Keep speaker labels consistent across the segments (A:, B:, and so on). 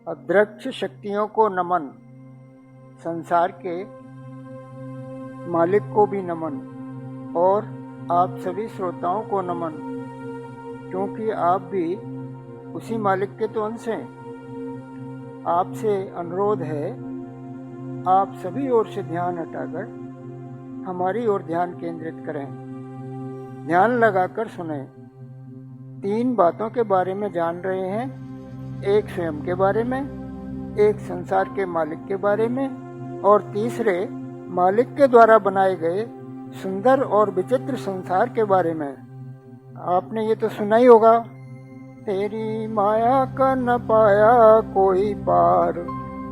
A: अदृश्य शक्तियों को नमन, संसार के मालिक को भी नमन और आप सभी श्रोताओं को नमन, क्योंकि आप भी उसी मालिक के तो अंश हैं। आपसे अनुरोध है, आप सभी ओर से ध्यान हटाकर हमारी ओर ध्यान केंद्रित करें। ध्यान लगाकर सुनें। 3 बातों के बारे में जान रहे हैं, एक स्वयं के बारे में, एक संसार के मालिक के बारे में और तीसरे मालिक के द्वारा बनाए गए सुंदर और विचित्र संसार के बारे में। आपने ये तो सुना ही होगा, तेरी माया का न पाया कोई पार,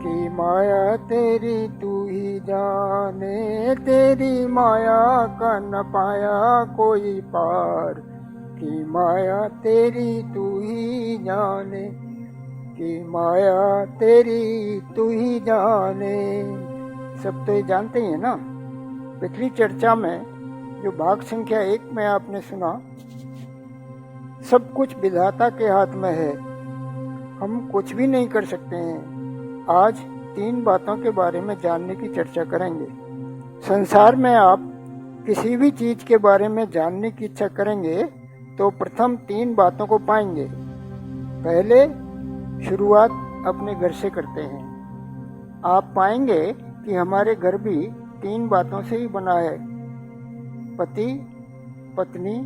A: की माया तेरी तू ही जाने, तेरी माया का न पाया कोई पार, की माया तेरी तू ही जाने, की माया तेरी तू ही जाने। सब तो ये जानते ही है ना। पिछली चर्चा में जो भाग संख्या 1 में आपने सुना, सब कुछ विधाता के हाथ में है, हम कुछ भी नहीं कर सकते हैं। आज 3 बातों के बारे में जानने की चर्चा करेंगे। संसार में आप किसी भी चीज के बारे में जानने की इच्छा करेंगे तो प्रथम 3 बातों को पाएंगे। पहले शुरुआत अपने घर से करते हैं। आप पाएंगे कि हमारे घर भी 3 बातों से ही बना है, पति, पत्नी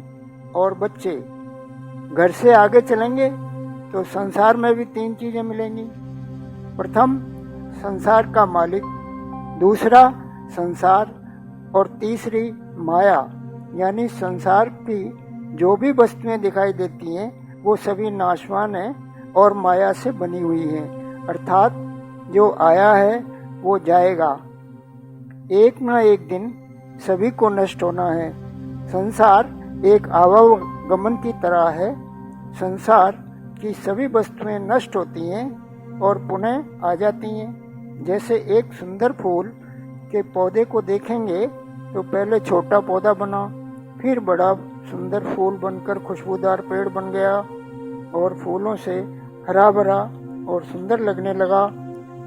A: और बच्चे। घर से आगे चलेंगे तो संसार में भी 3 चीजें मिलेंगी। प्रथम संसार का मालिक, दूसरा संसार और तीसरी माया, यानी संसार की जो भी वस्तुएं दिखाई देती हैं वो सभी नाशवान हैं और माया से बनी हुई है, अर्थात जो आया है वो जाएगा। एक न एक दिन सभी को नष्ट होना है। संसार एक आवागमन की तरह है। संसार की सभी वस्तुएं नष्ट होती हैं और पुनः आ जाती हैं। जैसे एक सुंदर फूल के पौधे को देखेंगे तो पहले छोटा पौधा बना, फिर बड़ा सुंदर फूल बनकर खुशबूदार पेड़ बन गया और फूलों से हरा भरा और सुंदर लगने लगा,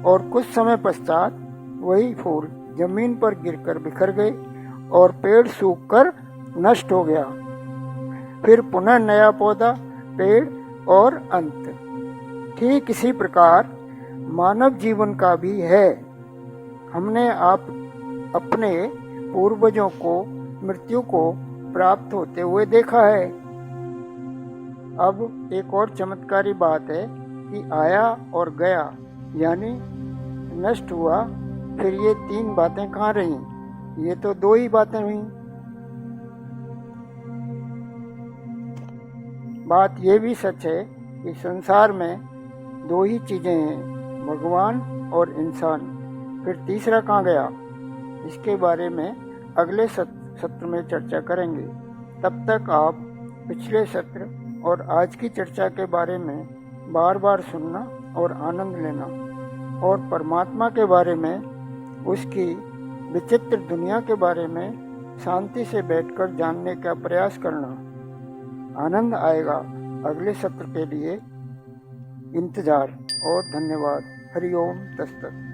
A: और कुछ समय पश्चात वही फूल जमीन पर गिरकर बिखर गए और पेड़ सूखकर नष्ट हो गया। फिर पुनः नया पौधा, पेड़ और अंत। ठीक इसी प्रकार मानव जीवन का भी है। हमने आप अपने पूर्वजों को मृत्यु को प्राप्त होते हुए देखा है। अब एक और चमत्कारी बात है कि आया और गया, यानी नष्ट हुआ, फिर ये 3 बातें कहाँ रहीं? ये तो 2 ही बातें हुई। बात ये भी सच है कि संसार में 2 ही चीजें हैं, भगवान और इंसान। फिर तीसरा कहाँ गया? इसके बारे में अगले सत्र में चर्चा करेंगे। तब तक आप पिछले सत्र और आज की चर्चा के बारे में बार बार सुनना और आनंद लेना, और परमात्मा के बारे में, उसकी विचित्र दुनिया के बारे में शांति से बैठकर जानने का प्रयास करना। आनंद आएगा। अगले सत्र के लिए इंतजार और धन्यवाद। हरि ओम तत्सत।